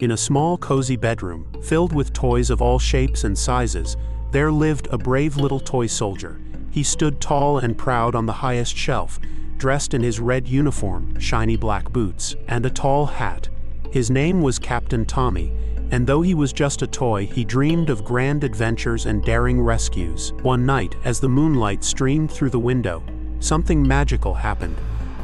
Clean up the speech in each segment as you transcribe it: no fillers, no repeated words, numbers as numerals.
In a small cozy bedroom, filled with toys of all shapes and sizes, there lived a brave little toy soldier. He stood tall and proud on the highest shelf, dressed in his red uniform, shiny black boots, and a tall hat. His name was Captain Tommy, and though he was just a toy, he dreamed of grand adventures and daring rescues. One night, as the moonlight streamed through the window, something magical happened.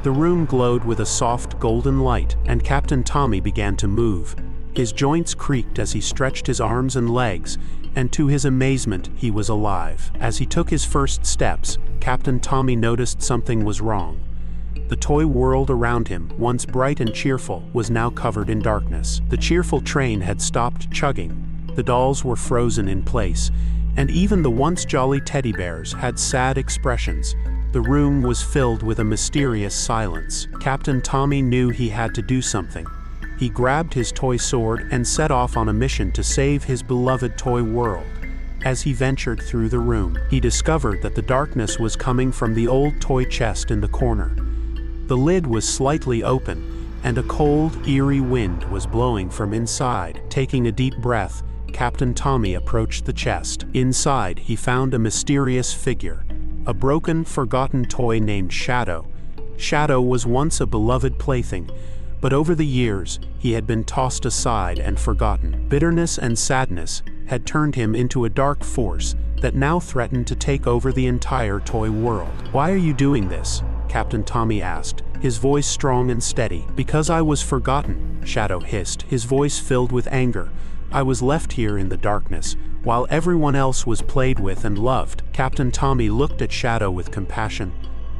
The room glowed with a soft golden light, and Captain Tommy began to move. His joints creaked as he stretched his arms and legs, and to his amazement, he was alive. As he took his first steps, Captain Tommy noticed something was wrong. The toy world around him, once bright and cheerful, was now covered in darkness. The cheerful train had stopped chugging, the dolls were frozen in place, and even the once jolly teddy bears had sad expressions. The room was filled with a mysterious silence. Captain Tommy knew he had to do something. He grabbed his toy sword and set off on a mission to save his beloved toy world. As he ventured through the room, he discovered that the darkness was coming from the old toy chest in the corner. The lid was slightly open, and a cold, eerie wind was blowing from inside. Taking a deep breath, Captain Tommy approached the chest. Inside, he found a mysterious figure, a broken, forgotten toy named Shadow. Shadow was once a beloved plaything, but over the years, he had been tossed aside and forgotten. Bitterness and sadness had turned him into a dark force that now threatened to take over the entire toy world. "Why are you doing this?" Captain Tommy asked, his voice strong and steady. "Because I was forgotten," Shadow hissed, his voice filled with anger. "I was left here in the darkness, while everyone else was played with and loved." Captain Tommy looked at Shadow with compassion.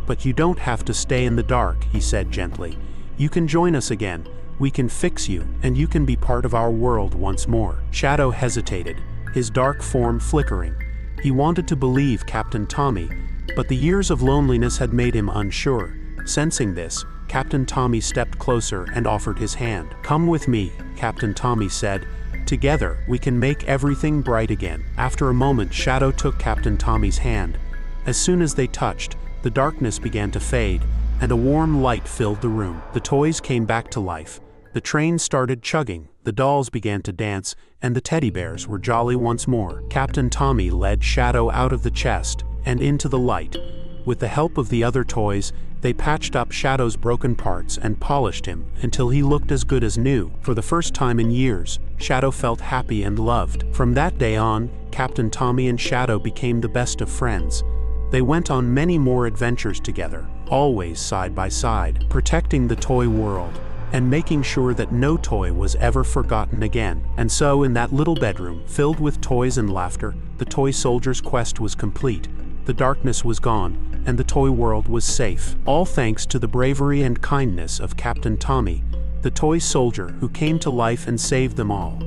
"But you don't have to stay in the dark," he said gently. "You can join us again, we can fix you, and you can be part of our world once more." Shadow hesitated, his dark form flickering. He wanted to believe Captain Tommy, but the years of loneliness had made him unsure. Sensing this, Captain Tommy stepped closer and offered his hand. "Come with me," Captain Tommy said. "Together, we can make everything bright again." After a moment, Shadow took Captain Tommy's hand. As soon as they touched, the darkness began to fade, and a warm light filled the room. The toys came back to life. The train started chugging, the dolls began to dance, and the teddy bears were jolly once more. Captain Tommy led Shadow out of the chest and into the light. With the help of the other toys, they patched up Shadow's broken parts and polished him until he looked as good as new. For the first time in years, Shadow felt happy and loved. From that day on, Captain Tommy and Shadow became the best of friends. They went on many more adventures together, always side by side, protecting the toy world and making sure that no toy was ever forgotten again. And so in that little bedroom, filled with toys and laughter, the toy soldier's quest was complete. The darkness was gone, and the toy world was safe. All thanks to the bravery and kindness of Captain Tommy, the toy soldier who came to life and saved them all.